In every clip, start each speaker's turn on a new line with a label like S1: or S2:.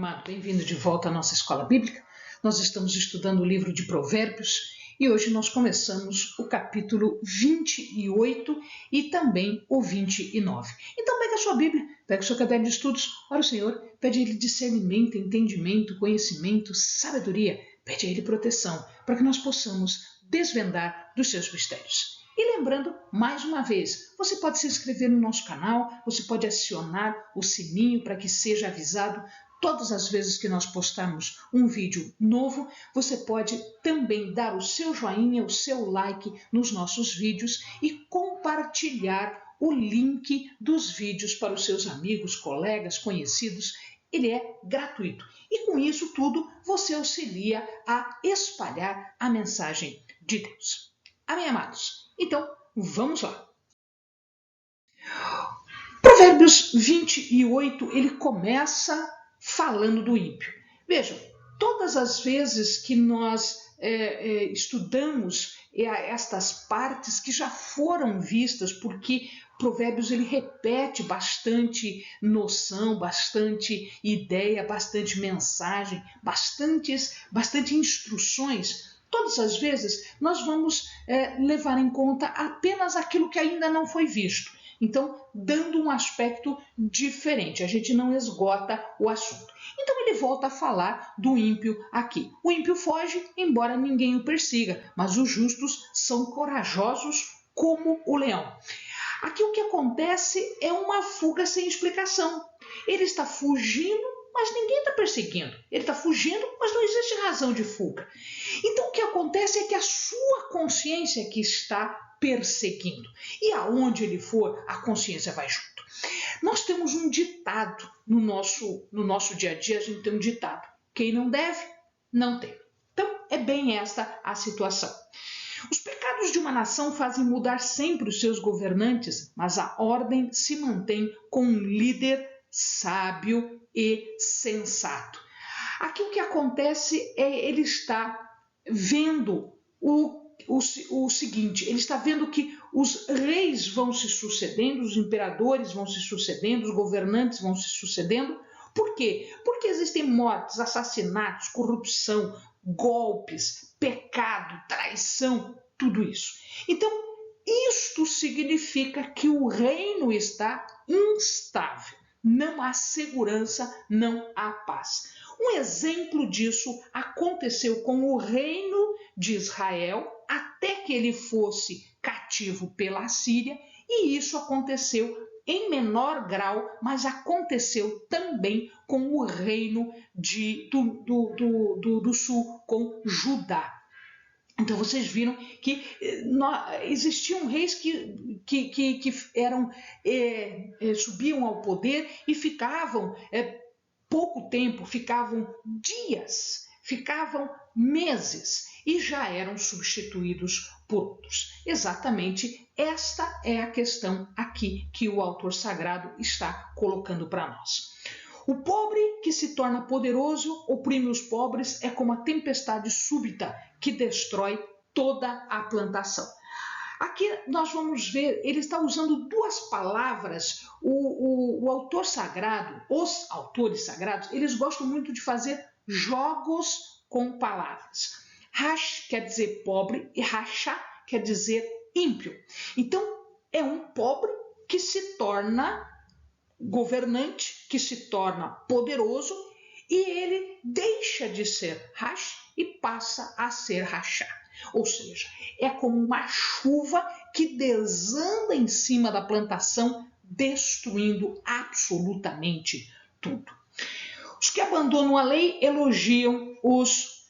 S1: amado, bem-vindo de volta à nossa escola bíblica. Nós estamos estudando o livro de Provérbios e hoje nós começamos o capítulo 28 e também o 29. Então pega a sua Bíblia, pega o seu caderno de estudos, ora o Senhor, pede a Ele discernimento, entendimento, conhecimento, sabedoria, pede a Ele proteção, para que nós possamos desvendar dos seus mistérios. E lembrando, mais uma vez, você pode se inscrever no nosso canal, você pode acionar o sininho para que seja avisado todas as vezes que nós postarmos um vídeo novo. Você pode também dar o seu joinha, o seu like nos nossos vídeos e compartilhar o link dos vídeos para os seus amigos, colegas, conhecidos. Ele é gratuito. E com isso tudo, você auxilia a espalhar a mensagem de Deus. Amém, amados? Então, vamos lá. Provérbios 28, ele começa falando do ímpio. Vejam, todas as vezes que nós estudamos estas partes que já foram vistas, porque Provérbios ele repete bastante noção, bastante ideia, bastante mensagem, bastante instruções. Todas as vezes nós vamos levar em conta apenas aquilo que ainda não foi visto. Então, dando um aspecto diferente, a gente não esgota o assunto. Então, ele volta a falar do ímpio aqui. O ímpio foge, embora ninguém o persiga, mas os justos são corajosos como o leão. Aqui o que acontece é uma fuga sem explicação. Ele está fugindo, mas ninguém está perseguindo. Ele está fugindo, mas não existe razão de fuga. Então, o que acontece é que a sua consciência que está perseguindo. E aonde ele for, a consciência vai junto. Nós temos um ditado no nosso dia a dia, a gente tem um ditado. Quem não deve, não tem. Então, é bem esta a situação. Os pecados de uma nação fazem mudar sempre os seus governantes, mas a ordem se mantém com um líder sábio e sensato. Aqui o que acontece é ele está vendo o seguinte, ele está vendo que os reis vão se sucedendo, os imperadores vão se sucedendo, os governantes vão se sucedendo. Por quê? Porque existem mortes, assassinatos, corrupção, golpes, pecado, traição, tudo isso. Então, isto significa que o reino está instável. Não há segurança, não há paz. Um exemplo disso aconteceu com o reino de Israel até que ele fosse cativo pela Síria, e isso aconteceu em menor grau, mas aconteceu também com o reino do sul, com Judá. Então vocês viram que existiam reis que subiam ao poder e ficavam pouco tempo, ficavam dias, ficavam meses e já eram substituídos por outros. Exatamente esta é a questão aqui que o autor sagrado está colocando para nós. O pobre que se torna poderoso oprime os pobres, é como a tempestade súbita que destrói toda a plantação. Aqui nós vamos ver, ele está usando duas palavras. O autor sagrado, os autores sagrados, eles gostam muito de fazer jogos com palavras. Rash quer dizer pobre e rachá quer dizer ímpio. Então, é um pobre que se torna governante, que se torna poderoso, e ele deixa de ser rash e passa a ser rachá. Ou seja, é como uma chuva que desanda em cima da plantação, destruindo absolutamente tudo. Os que abandonam a lei elogiam os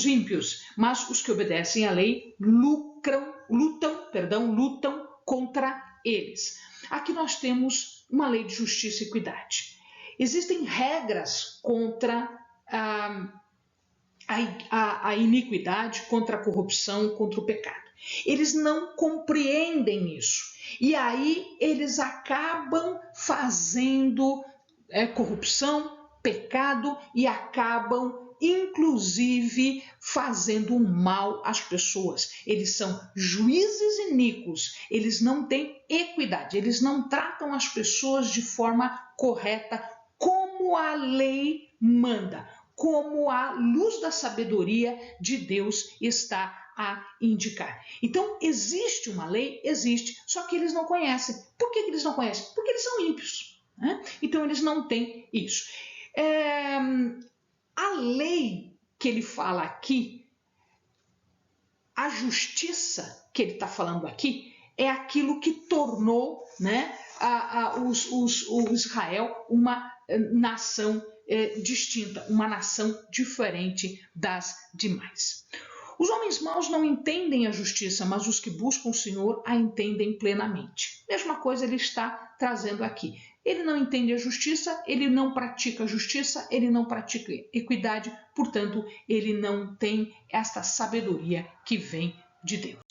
S1: ímpios, mas os que obedecem à lei lutam contra eles. Aqui nós temos uma lei de justiça e equidade. Existem regras contra a iniquidade, contra a corrupção, contra o pecado. Eles não compreendem isso. E aí eles acabam fazendo corrupção, pecado e acabam, inclusive, fazendo mal às pessoas. Eles são juízes iníquos, eles não têm equidade, eles não tratam as pessoas de forma correta, como como a lei manda, como a luz da sabedoria de Deus está a indicar. Então, existe uma lei? Existe, só que eles não conhecem. Por que eles não conhecem? Porque eles são ímpios, né? Então, eles não têm isso. A lei que ele fala aqui, a justiça que ele está falando aqui, é aquilo que tornou, né, o Israel uma nação distinta, uma nação diferente das demais. Os homens maus não entendem a justiça, mas os que buscam o Senhor a entendem plenamente. Mesma coisa ele está trazendo aqui. Ele não entende a justiça, ele não pratica a justiça, ele não pratica equidade, portanto, ele não tem esta sabedoria que vem de Deus.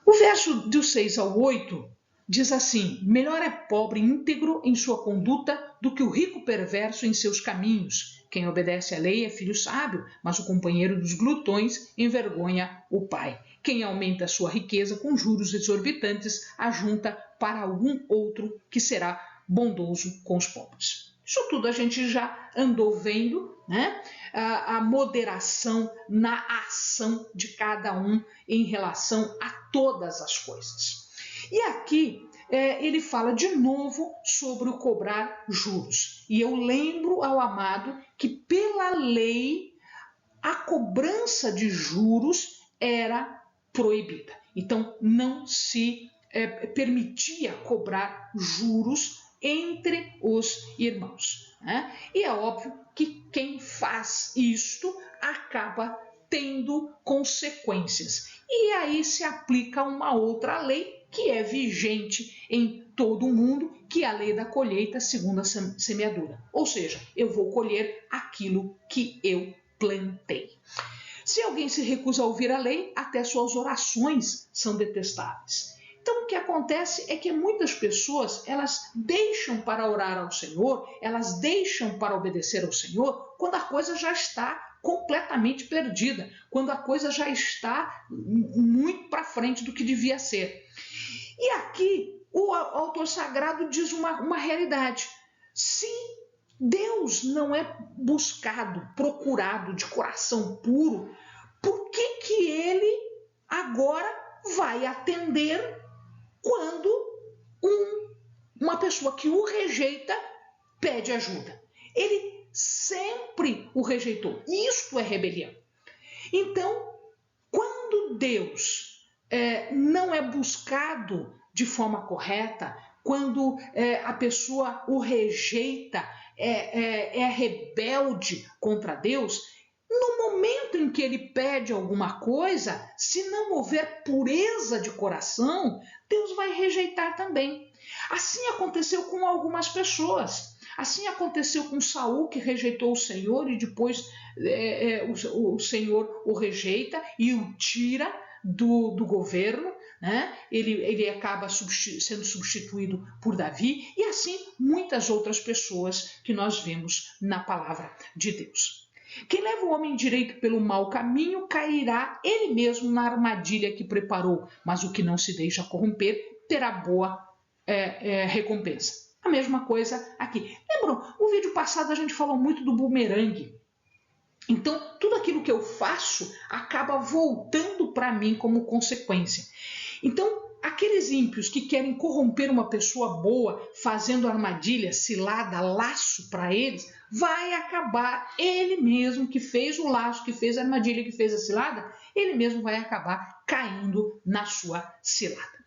S1: O verso do 6 ao 8 diz assim: melhor é pobre íntegro em sua conduta do que o rico perverso em seus caminhos. Quem obedece à lei é filho sábio, mas o companheiro dos glutões envergonha o pai. Quem aumenta a sua riqueza com juros exorbitantes ajunta para algum outro que será bondoso com os pobres. Isso tudo a gente já andou vendo, né? A moderação na ação de cada um em relação a todas as coisas. E aqui ele fala de novo sobre o cobrar juros. E eu lembro ao amado que pela lei a cobrança de juros era proibida. Então não se permitia cobrar juros entre os irmãos, né? E é óbvio que quem faz isto acaba tendo consequências. E aí se aplica uma outra lei que é vigente em todo o mundo, que é a lei da colheita segundo a semeadura. Ou seja, eu vou colher aquilo que eu plantei. Se alguém se recusa a ouvir a lei, até suas orações são detestáveis. Então, o que acontece é que muitas pessoas, elas deixam para orar ao Senhor, elas deixam para obedecer ao Senhor, quando a coisa já está completamente perdida, quando a coisa já está muito para frente do que devia ser. E aqui, o autor sagrado diz uma realidade. Se Deus não é buscado, procurado de coração puro, por que ele agora vai atender quando uma pessoa que o rejeita pede ajuda? Ele sempre o rejeitou. Isto é rebelião. Então, quando Deus não é buscado de forma correta, quando a pessoa o rejeita, é rebelde contra Deus, no momento em que ele pede alguma coisa, se não houver pureza de coração, Deus vai rejeitar também. Assim aconteceu com algumas pessoas. Assim aconteceu com Saul, que rejeitou o Senhor e depois o Senhor o rejeita e o tira do governo, né? Ele acaba sendo substituído por Davi, e assim muitas outras pessoas que nós vemos na palavra de Deus. Quem leva o homem direito pelo mau caminho cairá ele mesmo na armadilha que preparou, mas o que não se deixa corromper terá boa recompensa. A mesma coisa aqui. Lembram? No vídeo passado a gente falou muito do bumerangue. Então, tudo aquilo que eu faço acaba voltando para mim como consequência. Então, aqueles ímpios que querem corromper uma pessoa boa, fazendo armadilha, cilada, laço para eles, vai acabar ele mesmo que fez o laço, que fez a armadilha, que fez a cilada, ele mesmo vai acabar caindo na sua cilada.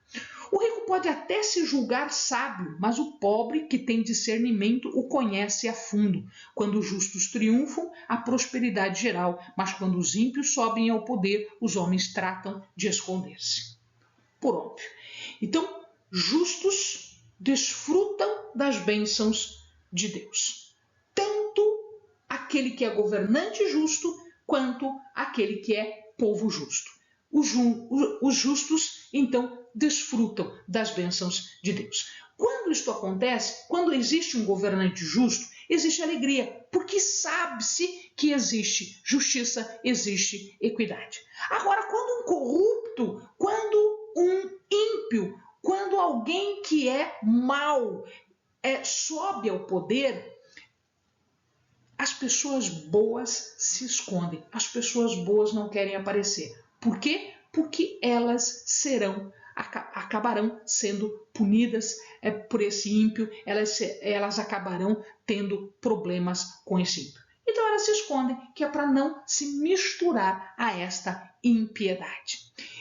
S1: O rico pode até se julgar sábio, mas o pobre que tem discernimento o conhece a fundo. Quando os justos triunfam, a prosperidade geral, mas quando os ímpios sobem ao poder, os homens tratam de esconder-se. Por óbvio. Então, justos desfrutam das bênçãos de Deus. Tanto aquele que é governante justo, quanto aquele que é povo justo. Os justos, então, desfrutam das bênçãos de Deus. Quando isto acontece, quando existe um governante justo, existe alegria, porque sabe-se que existe justiça, existe equidade. Agora, quando um corrupto, quando um ímpio, quando alguém que é mau sobe ao poder, pessoas boas se escondem, as pessoas boas não querem aparecer. Por quê? Porque elas acabarão sendo punidas por esse ímpio, elas acabarão tendo problemas com esse ímpio. Então elas se escondem, que é para não se misturar a esta impiedade.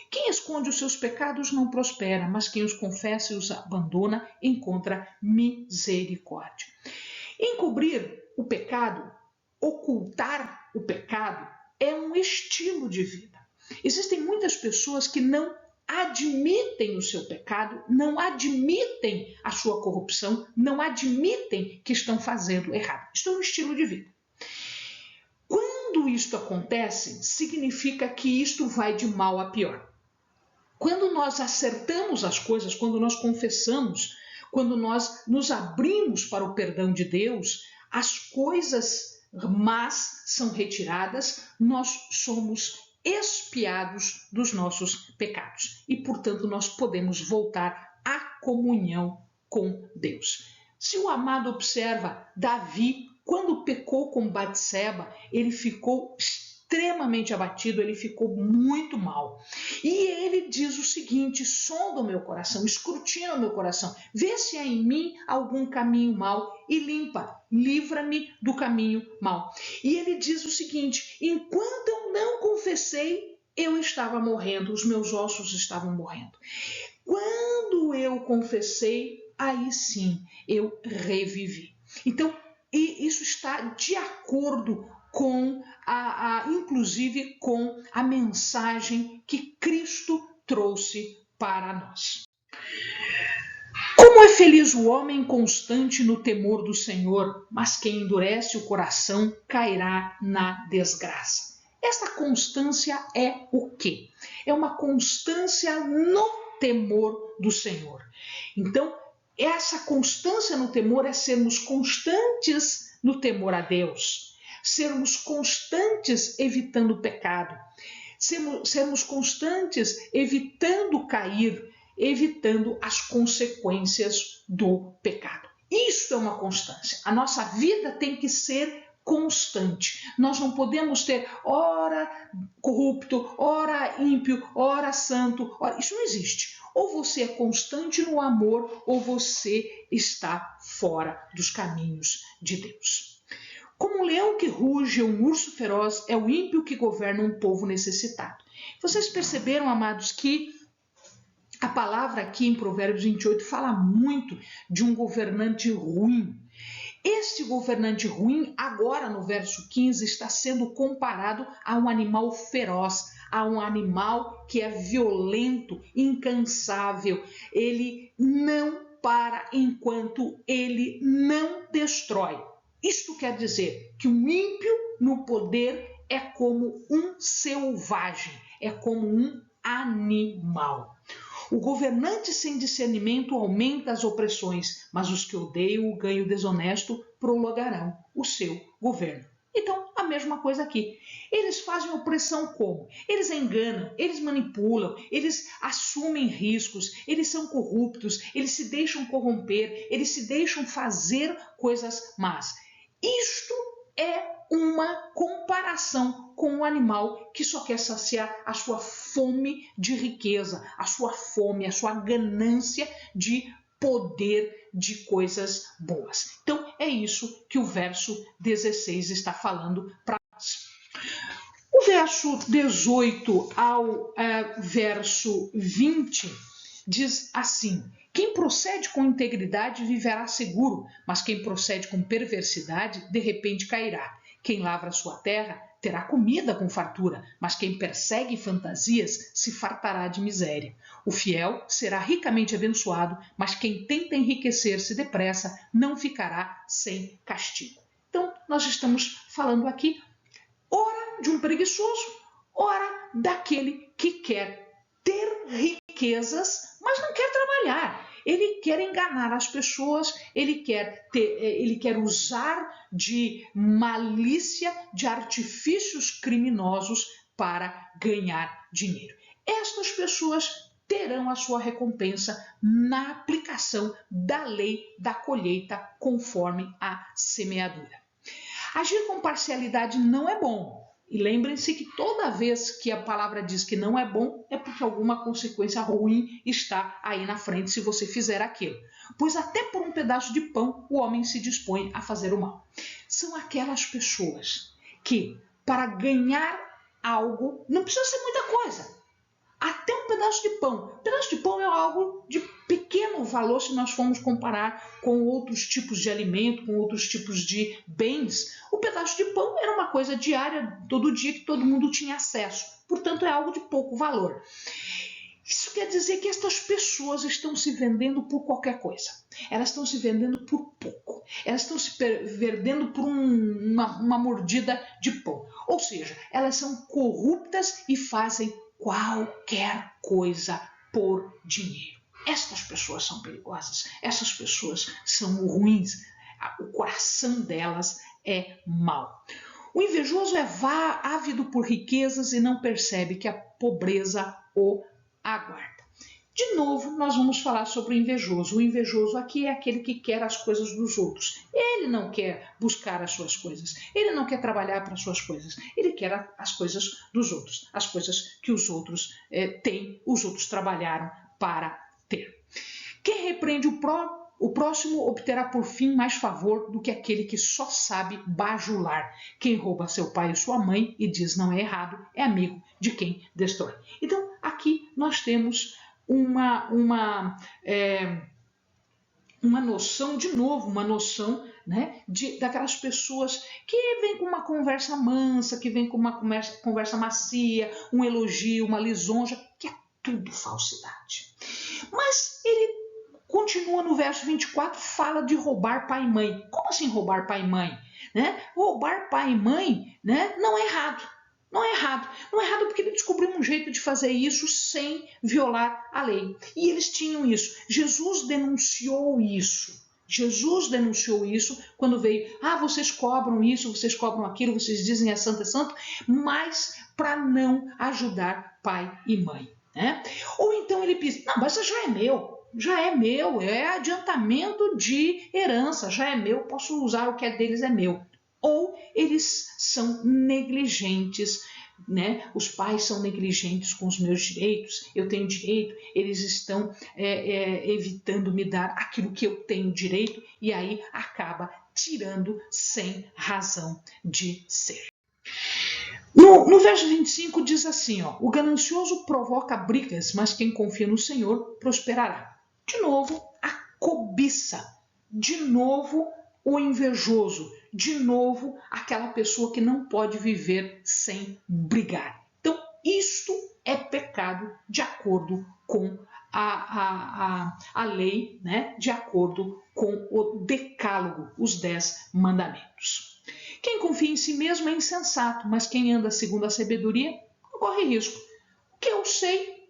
S1: Quem esconde os seus pecados não prospera, mas quem os confessa e os abandona encontra misericórdia. Encobrir o pecado, ocultar o pecado, é um estilo de vida. Existem muitas pessoas que não admitem o seu pecado, não admitem a sua corrupção, não admitem que estão fazendo errado. Isto é um estilo de vida. Quando isto acontece, significa que isto vai de mal a pior. Quando nós acertamos as coisas, quando nós confessamos, quando nós nos abrimos para o perdão de Deus, as coisas más são retiradas, nós somos expiados dos nossos pecados e, portanto, nós podemos voltar à comunhão com Deus. Se o amado observa, Davi, quando pecou com Batseba, ele ficou extremamente abatido, ele ficou muito mal. E ele diz o seguinte: sonda o meu coração, escrutina o meu coração, vê se há em mim algum caminho mau e livra-me do caminho mau. E ele diz o seguinte: enquanto eu não confessei, eu estava morrendo, os meus ossos estavam morrendo. Quando eu confessei, aí sim eu revivi. Então, isso está de acordo com inclusive com a mensagem que Cristo trouxe para nós. Como é feliz o homem constante no temor do Senhor, mas quem endurece o coração cairá na desgraça. Esta constância é o quê? É uma constância no temor do Senhor. Então, essa constância no temor é sermos constantes no temor a Deus, sermos constantes evitando o pecado, sermos constantes evitando cair, evitando as consequências do pecado. Isso é uma constância. A nossa vida tem que ser constante. Nós não podemos ter ora corrupto, ora ímpio, ora santo. Isso não existe. Ou você é constante no amor, ou você está fora dos caminhos de Deus. Como um leão que ruge ou um urso feroz, é o ímpio que governa um povo necessitado. Vocês perceberam, amados, que a palavra aqui em Provérbios 28 fala muito de um governante ruim. Este governante ruim, agora no verso 15, está sendo comparado a um animal feroz, a um animal que é violento, incansável. Ele não para enquanto ele não destrói. Isto quer dizer que um ímpio no poder é como um selvagem, é como um animal. O governante sem discernimento aumenta as opressões, mas os que odeiam o ganho desonesto prolongarão o seu governo. Então, a mesma coisa aqui. Eles fazem opressão como? Eles enganam, eles manipulam, eles assumem riscos, eles são corruptos, eles se deixam corromper, eles se deixam fazer coisas más. Isto é uma comparação com um animal que só quer saciar a sua fome de riqueza, a sua fome, a sua ganância de poder, de coisas boas. Então, é isso que o verso 16 está falando para nós. O verso 18 ao verso 20 diz assim: quem procede com integridade viverá seguro, mas quem procede com perversidade, de repente cairá. Quem lavra sua terra terá comida com fartura, mas quem persegue fantasias se fartará de miséria. O fiel será ricamente abençoado, mas quem tenta enriquecer-se depressa não ficará sem castigo. Então, nós estamos falando aqui, ora de um preguiçoso, ora daquele que quer ter riquezas, mas não quer trabalhar. Ele quer enganar as pessoas, ele quer usar de malícia, de artifícios criminosos para ganhar dinheiro. Estas pessoas terão a sua recompensa na aplicação da lei da colheita conforme a semeadura. Agir com parcialidade não é bom. E lembrem-se que toda vez que a palavra diz que não é bom, é porque alguma consequência ruim está aí na frente se você fizer aquilo. Pois até por um pedaço de pão o homem se dispõe a fazer o mal. São aquelas pessoas que, para ganhar algo, não precisa ser muita coisa. Até um pedaço de pão. Um pedaço de pão é algo de pequeno valor se nós formos comparar com outros tipos de alimento, com outros tipos de bens. O pedaço de pão era uma coisa diária, todo dia, que todo mundo tinha acesso. Portanto, é algo de pouco valor. Isso quer dizer que estas pessoas estão se vendendo por qualquer coisa. Elas estão se vendendo por pouco. Elas estão se vendendo por uma mordida de pão. Ou seja, elas são corruptas e fazem qualquer coisa por dinheiro. Estas pessoas são perigosas, essas pessoas são ruins, o coração delas é mau. O invejoso é ávido por riquezas e não percebe que a pobreza o aguarda. De novo, nós vamos falar sobre o invejoso. O invejoso aqui é aquele que quer as coisas dos outros. Ele não quer buscar as suas coisas. Ele não quer trabalhar para as suas coisas. Ele quer as coisas dos outros. As coisas que os outros têm, os outros trabalharam para ter. Quem repreende o próximo obterá por fim mais favor do que aquele que só sabe bajular. Quem rouba seu pai e sua mãe e diz não é errado, é amigo de quem destrói. Então, aqui nós temos uma noção, de novo, uma noção, né, daquelas pessoas que vêm com uma conversa mansa, que vêm com uma conversa macia, um elogio, uma lisonja, que é tudo falsidade. Mas ele continua no verso 24, fala de roubar pai e mãe. Como assim roubar pai e mãe? Né? Roubar pai e mãe, né, não é errado. Não é errado. Não é errado porque ele descobriu um jeito de fazer isso sem violar a lei. E eles tinham isso. Jesus denunciou isso. Jesus denunciou isso quando veio. Vocês cobram isso, vocês cobram aquilo, vocês dizem é santo, mas para não ajudar pai e mãe. Né? Ou então ele diz, não, mas já é meu, é adiantamento de herança, já é meu, posso usar o que é deles, é meu. Ou eles são negligentes, né? Os pais são negligentes com os meus direitos, eu tenho direito, eles estão evitando me dar aquilo que eu tenho direito e aí acaba tirando sem razão de ser. No verso 25 diz assim, o ganancioso provoca brigas, mas quem confia no Senhor prosperará. De novo, a cobiça, de novo o invejoso, de novo aquela pessoa que não pode viver sem brigar. Então, isto é pecado de acordo com a lei, né? De acordo com o decálogo, os 10 mandamentos. Quem confia em si mesmo é insensato, mas quem anda segundo a sabedoria não corre risco. O que eu sei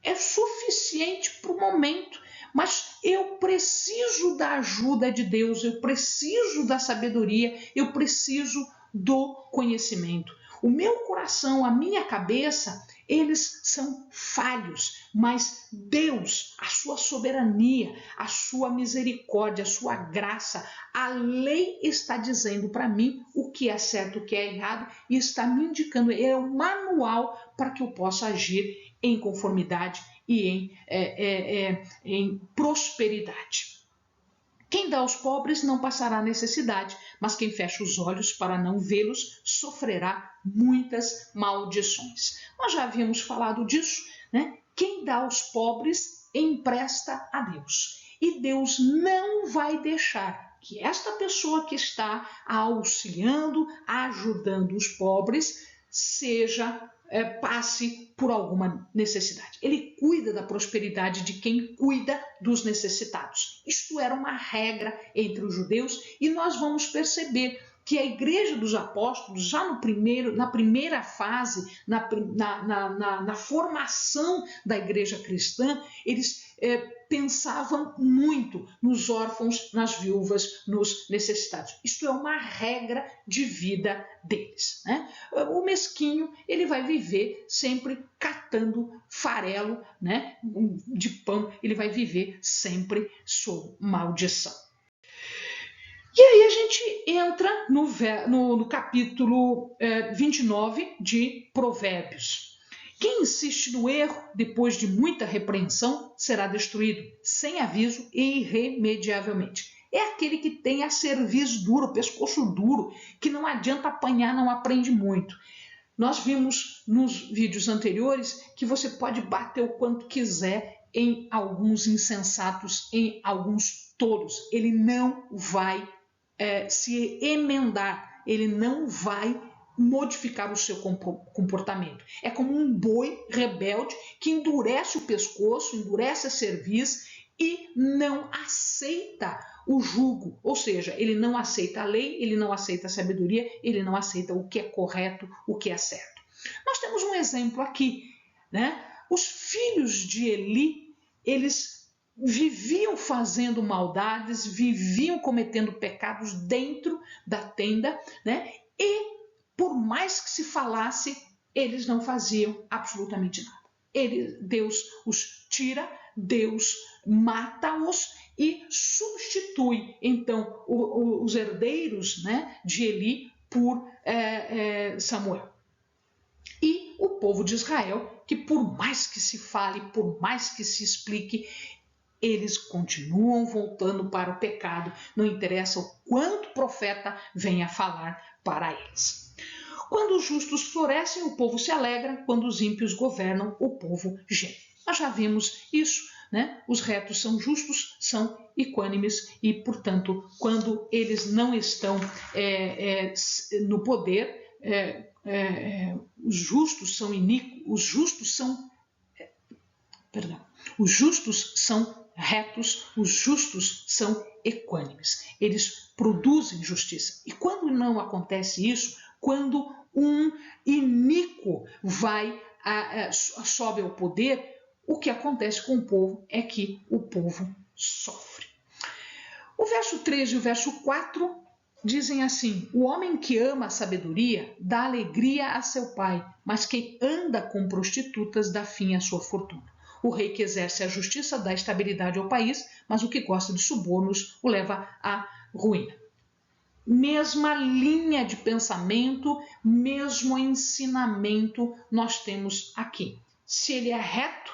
S1: é suficiente para o momento, mas eu preciso da ajuda de Deus, eu preciso da sabedoria, eu preciso do conhecimento. O meu coração, a minha cabeça, eles são falhos, mas Deus, a sua soberania, a sua misericórdia, a sua graça, a lei está dizendo para mim o que é certo, o que é errado e está me indicando, é um manual para que eu possa agir em conformidade e em prosperidade. Quem dá aos pobres não passará necessidade, mas quem fecha os olhos para não vê-los sofrerá muitas maldições. Nós já havíamos falado disso, né? Quem dá aos pobres empresta a Deus. E Deus não vai deixar que esta pessoa que está auxiliando, ajudando os pobres, passe por alguma necessidade. Ele cuida da prosperidade de quem cuida dos necessitados. Isto era uma regra entre os judeus e nós vamos perceber que a Igreja dos Apóstolos, já na primeira fase, na formação da Igreja cristã, eles pensavam muito nos órfãos, nas viúvas, nos necessitados. Isto é uma regra de vida deles. Né? O mesquinho, ele vai viver sempre catando farelo, né, de pão, ele vai viver sempre sob maldição. E aí a gente entra no capítulo 29 de Provérbios. Quem insiste no erro, depois de muita repreensão, será destruído, sem aviso e irremediavelmente. É aquele que tem a cerviz dura, o pescoço duro, que não adianta apanhar, não aprende muito. Nós vimos nos vídeos anteriores que você pode bater o quanto quiser em alguns insensatos, em alguns tolos. Ele não vai se emendar, ele não vai modificar o seu comportamento. É como um boi rebelde que endurece o pescoço, endurece a cerviz e não aceita o jugo, ou seja, ele não aceita a lei, ele não aceita a sabedoria, ele não aceita o que é correto, o que é certo. Nós temos um exemplo aqui, né? Os filhos de Eli, eles viviam fazendo maldades, viviam cometendo pecados dentro da tenda, né? E por mais que se falasse, eles não faziam absolutamente nada. Deus os tira, Deus mata-os e substitui, então, os herdeiros, né, de Eli por Samuel. E o povo de Israel, que por mais que se fale, por mais que se explique, eles continuam voltando para o pecado, não interessa o quanto o profeta venha falar para eles. Quando os justos florescem, o povo se alegra, quando os ímpios governam, o povo geme. Nós já vimos isso, né? Os retos são justos, são equânimes e, portanto, quando eles não estão no poder, os justos são os justos são retos, os justos são equânimes. Eles produzem justiça. E quando não acontece isso, quando um iníquo sobe ao poder, o que acontece com o povo é que o povo sofre. O verso 3 e o verso 4 dizem assim: o homem que ama a sabedoria dá alegria a seu pai, mas quem anda com prostitutas dá fim à sua fortuna. O rei que exerce a justiça dá estabilidade ao país, mas o que gosta de subornos o leva à ruína. Mesma linha de pensamento, mesmo ensinamento nós temos aqui. Se ele é reto,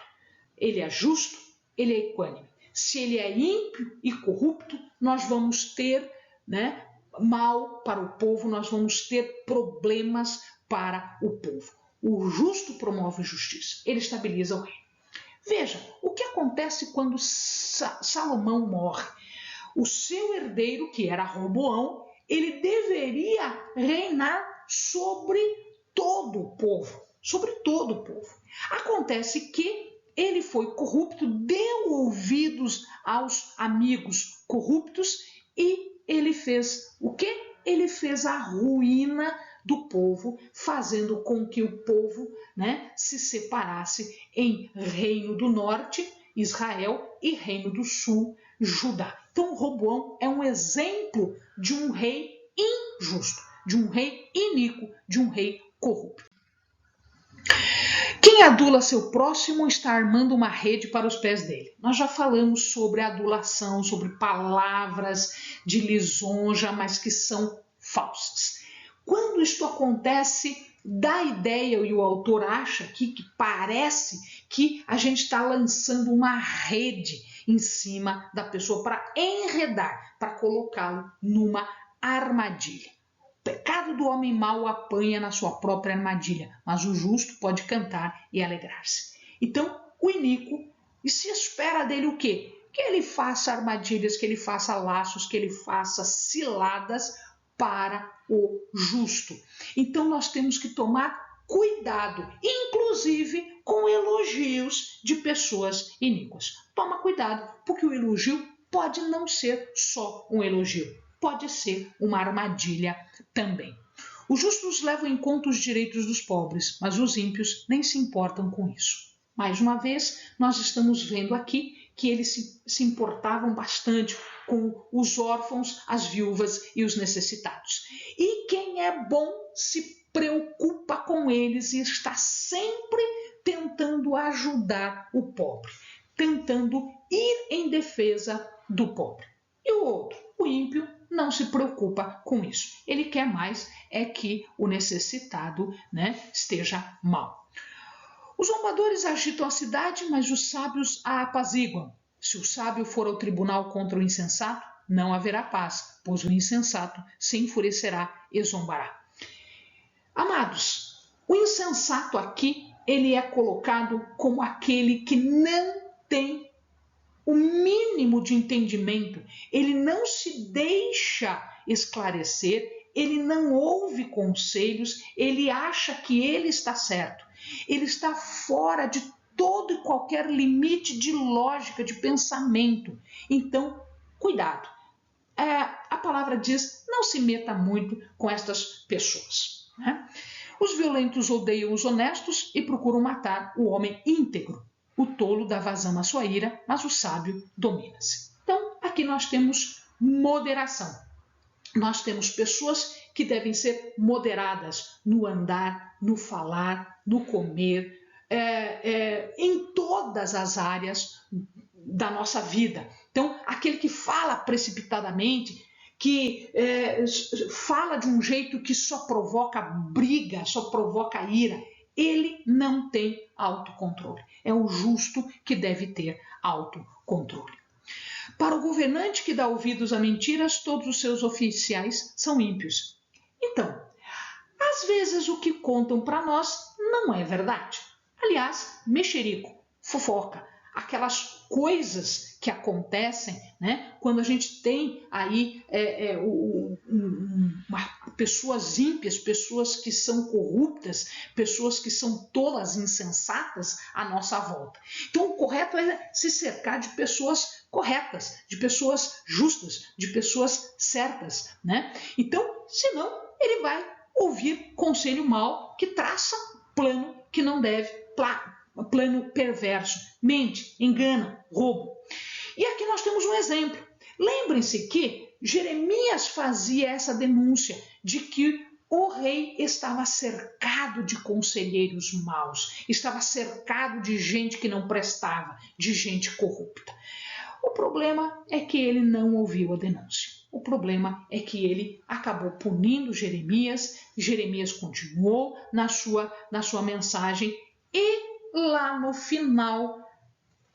S1: ele é justo, ele é equânime. Se ele é ímpio e corrupto, nós vamos ter, né, mal para o povo, nós vamos ter problemas para o povo. O justo promove justiça, ele estabiliza o reino. Veja, o que acontece quando Salomão morre? O seu herdeiro, que era Roboão, ele deveria reinar sobre todo o povo, sobre todo o povo. Acontece que ele foi corrupto, deu ouvidos aos amigos corruptos e ele fez o quê? Ele fez a ruína do povo, fazendo com que o povo, né, se separasse em Reino do Norte, Israel, e Reino do Sul, Judá. Então, Roboão é um exemplo de um rei injusto, de um rei iníquo, de um rei corrupto. Quem adula seu próximo está armando uma rede para os pés dele. Nós já falamos sobre adulação, sobre palavras de lisonja, mas que são falsas. Quando isto acontece, dá a ideia, e o autor acha aqui, que parece que a gente está lançando uma rede em cima da pessoa para enredar, para colocá-lo numa armadilha. O pecado do homem mau apanha na sua própria armadilha, mas o justo pode cantar e alegrar-se. Então, o iníquo, e se espera dele o quê? Que ele faça armadilhas, que ele faça laços, que ele faça ciladas para o justo. Então, nós temos que tomar cuidado, inclusive com elogios de pessoas iníquas. Toma cuidado, porque o elogio pode não ser só um elogio, pode ser uma armadilha também. Os justos levam em conta os direitos dos pobres, mas os ímpios nem se importam com isso. Mais uma vez, nós estamos vendo aqui que eles se importavam bastante com os órfãos, as viúvas e os necessitados. E quem é bom se preocupa com eles e está sempre tentando ajudar o pobre, tentando ir em defesa do pobre. E o outro, o ímpio, não se preocupa com isso. Ele quer mais é que o necessitado, esteja mal. Os zombadores agitam a cidade, mas os sábios a apaziguam. Se o sábio for ao tribunal contra o insensato, não haverá paz, pois o insensato se enfurecerá e zombará. Amados, o insensato aqui, ele é colocado como aquele que não tem o mínimo de entendimento, ele não se deixa esclarecer, ele não ouve conselhos, ele acha que ele está certo. Ele está fora de todo e qualquer limite de lógica, de pensamento. Então, cuidado. A palavra diz, não se meta muito com estas pessoas. Os violentos odeiam os honestos e procuram matar o homem íntegro. O tolo dá vazão à sua ira, mas o sábio domina-se. Então, aqui nós temos moderação. Nós temos pessoas que devem ser moderadas no andar, no falar, no comer, em todas as áreas da nossa vida. Então, aquele que fala precipitadamente, que fala de um jeito que só provoca briga, só provoca ira, ele não tem autocontrole. É o justo que deve ter autocontrole. Para o governante que dá ouvidos a mentiras, todos os seus oficiais são ímpios. Então, às vezes o que contam para nós não é verdade. Aliás, mexerico, fofoca, aquelas coisas que acontecem, quando a gente tem aí pessoas ímpias, pessoas que são corruptas, pessoas que são tolas, insensatas à nossa volta. Então, o correto é se cercar de pessoas corretas, de pessoas justas, de pessoas certas. Então, senão, ele vai ouvir conselho mau que traça plano que não deve, plano perverso, mente, engana, roubo. E aqui nós temos um exemplo. Lembrem-se que Jeremias fazia essa denúncia de que o rei estava cercado de conselheiros maus, estava cercado de gente que não prestava, de gente corrupta. O problema é que ele não ouviu a denúncia. O problema é que ele acabou punindo Jeremias, Jeremias continuou na sua mensagem e lá no final,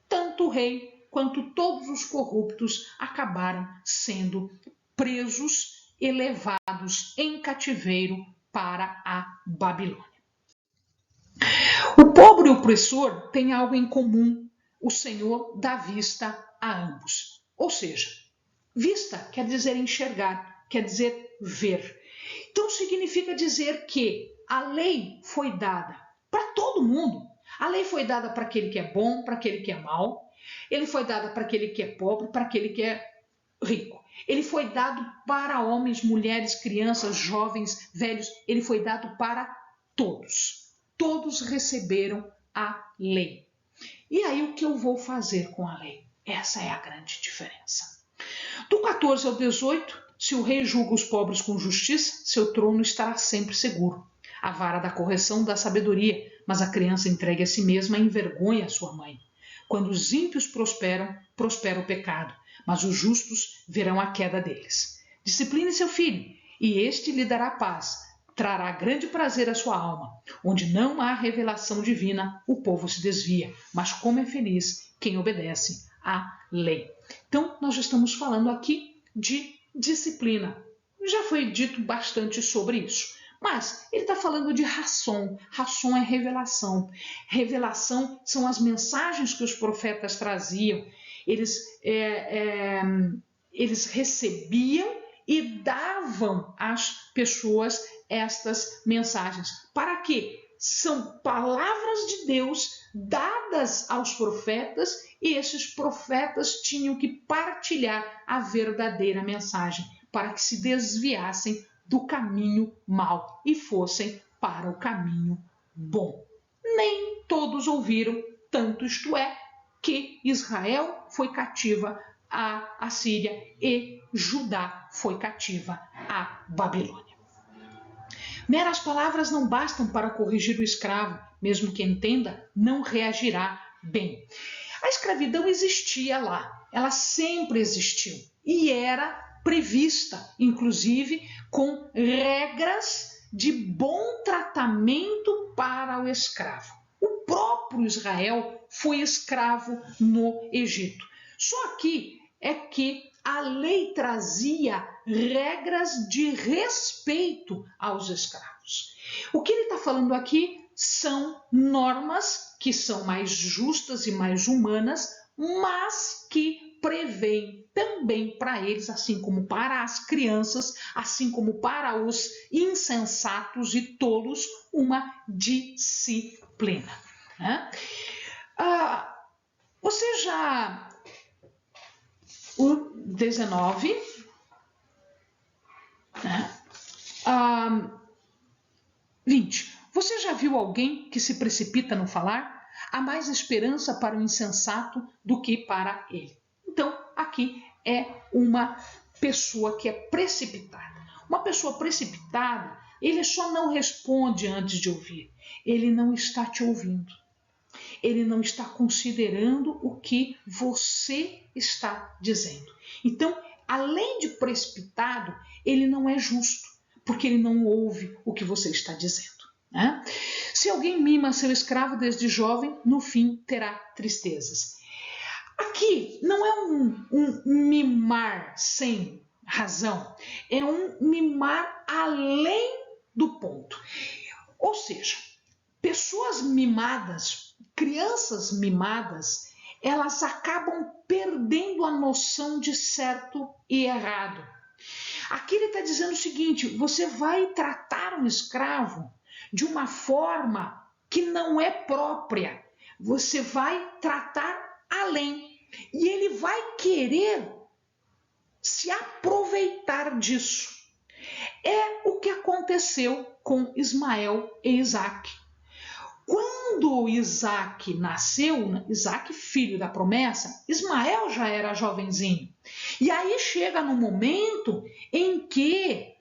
S1: tanto o rei quanto todos os corruptos acabaram sendo presos e levados em cativeiro para a Babilônia. O pobre e o opressor têm algo em comum. O Senhor dá vista a ambos. Ou seja, vista quer dizer enxergar, quer dizer ver. Então significa dizer que a lei foi dada para todo mundo. A lei foi dada para aquele que é bom, para aquele que é mau. Ele foi dado para aquele que é pobre, para aquele que é rico. Ele foi dado para homens, mulheres, crianças, jovens, velhos. Ele foi dado para todos. Todos receberam a lei. E aí o que eu vou fazer com a lei? Essa é a grande diferença. Do 14 ao 18, se o rei julga os pobres com justiça, seu trono estará sempre seguro. A vara da correção dá sabedoria, mas a criança entregue a si mesma envergonha a sua mãe. Quando os ímpios prosperam, prospera o pecado, mas os justos verão a queda deles. Discipline seu filho, e este lhe dará paz, trará grande prazer à sua alma. Onde não há revelação divina, o povo se desvia, mas como é feliz quem obedece à lei. Então, nós já estamos falando aqui de disciplina. Já foi dito bastante sobre isso. Mas ele está falando de Rassom. Rassom é revelação. Revelação são as mensagens que os profetas traziam. Eles recebiam e davam às pessoas estas mensagens. Para quê? São palavras de Deus dadas aos profetas e esses profetas tinham que partilhar a verdadeira mensagem para que se desviassem do caminho mau e fossem para o caminho bom. Nem todos ouviram, tanto isto é que Israel foi cativa à Assíria e Judá foi cativa à Babilônia. Meras palavras não bastam para corrigir o escravo, mesmo que entenda, não reagirá bem. A escravidão existia lá, ela sempre existiu e era prevista, inclusive com regras de bom tratamento para o escravo. O próprio Israel foi escravo no Egito. Só aqui é que a lei trazia regras de respeito aos escravos. O que ele está falando aqui são normas que são mais justas e mais humanas, mas que prevêem também para eles, assim como para as crianças, assim como para os insensatos e tolos, uma disciplina. Né? Você já... O 19, né? 20. Você já viu alguém que se precipita no falar? Há mais esperança para o insensato do que para ele. Então, aqui é uma pessoa que é precipitada. Uma pessoa precipitada, ele só não responde antes de ouvir. Ele não está te ouvindo. Ele não está considerando o que você está dizendo. Então, além de precipitado, ele não é justo, porque ele não ouve o que você está dizendo. Né? Se alguém mima seu escravo desde jovem, no fim terá tristezas. Aqui não é um mimar sem razão, é um mimar além do ponto. Ou seja, pessoas mimadas, crianças mimadas, elas acabam perdendo a noção de certo e errado. Aqui ele está dizendo o seguinte: você vai tratar um escravo de uma forma que não é própria. Você vai tratar além. E ele vai querer se aproveitar disso. É o que aconteceu com Ismael e Isaac. Quando Isaac nasceu, Isaac, filho da promessa, Ismael já era jovenzinho. E aí chega no momento em que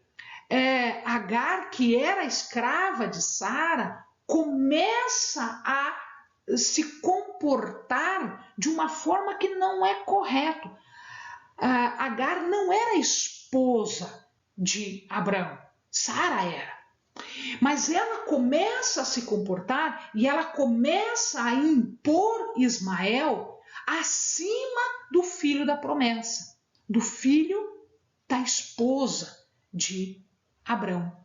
S1: Agar, que era escrava de Sara, começa a se comportar de uma forma que não é correta. Agar não era esposa de Abraão, Sara era. Mas ela começa a se comportar e ela começa a impor Ismael acima do filho da promessa, do filho da esposa de Abraão,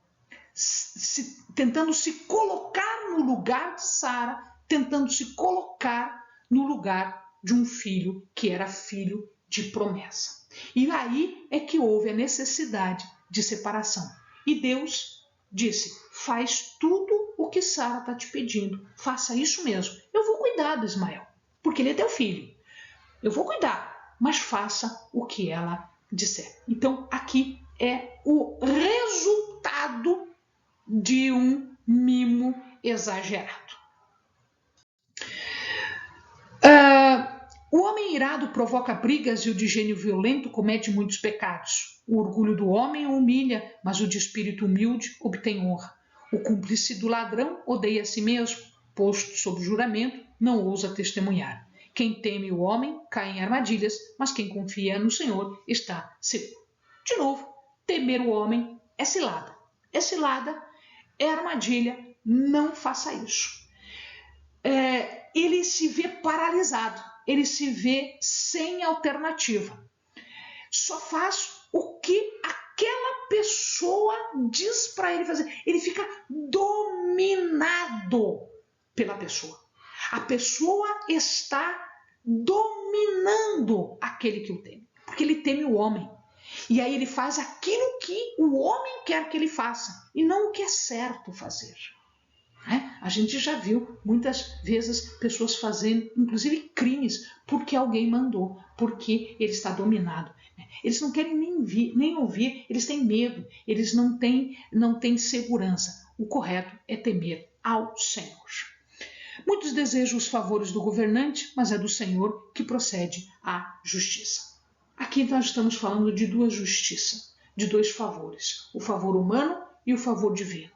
S1: tentando se colocar no lugar de Sara, tentando se colocar no lugar de um filho que era filho de promessa. E aí é que houve a necessidade de separação. E Deus disse: faz tudo o que Sara está te pedindo, faça isso mesmo. Eu vou cuidar do Ismael, porque ele é teu filho. Eu vou cuidar, mas faça o que ela disser. Então aqui é o resultado de um mimo exagerado. O homem irado provoca brigas e o de gênio violento comete muitos pecados. O orgulho do homem o humilha, mas o de espírito humilde obtém honra. O cúmplice do ladrão odeia a si mesmo, posto sob juramento, não ousa testemunhar. Quem teme o homem cai em armadilhas, mas quem confia no Senhor está seguro. De novo, temer o homem é cilada. É cilada, é armadilha, não faça isso. Ele se vê paralisado, ele se vê sem alternativa. Só faz o que aquela pessoa diz para ele fazer. Ele fica dominado pela pessoa. A pessoa está dominando aquele que o teme, porque ele teme o homem. E aí ele faz aquilo que o homem quer que ele faça e não o que é certo fazer. A gente já viu muitas vezes pessoas fazendo, inclusive, crimes porque alguém mandou, porque ele está dominado. Eles não querem nem ouvir, eles têm medo, eles não têm segurança. O correto é temer ao Senhor. Muitos desejam os favores do governante, mas é do Senhor que procede a justiça. Aqui nós estamos falando de duas justiças, de dois favores, o favor humano e o favor divino.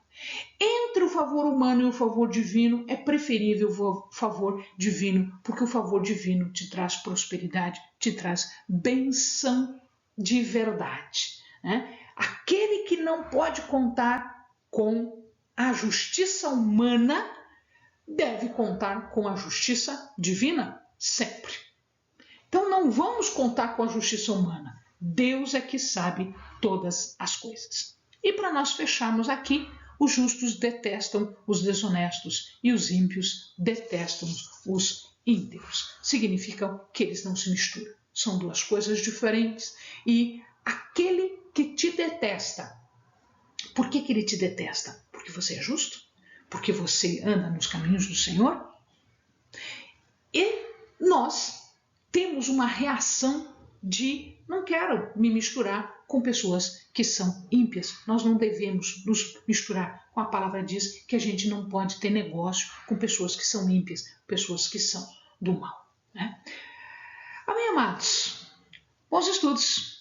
S1: Entre o favor humano e o favor divino é preferível o favor divino, porque o favor divino te traz prosperidade, te traz benção de verdade, né? Aquele que não pode contar com a justiça humana deve contar com a justiça divina sempre. Então não vamos contar com a justiça humana. Deus é que sabe todas as coisas. E para nós fecharmos aqui, os justos detestam os desonestos e os ímpios detestam os íntegros. Significa que eles não se misturam. São duas coisas diferentes. E aquele que te detesta, por que ele te detesta? Porque você é justo? Porque você anda nos caminhos do Senhor? E nós temos uma reação de não quero me misturar com pessoas que são ímpias. Nós não devemos nos misturar. A palavra diz que a gente não pode ter negócio com pessoas que são ímpias, pessoas que são do mal, né? Amém, amados? Bons estudos!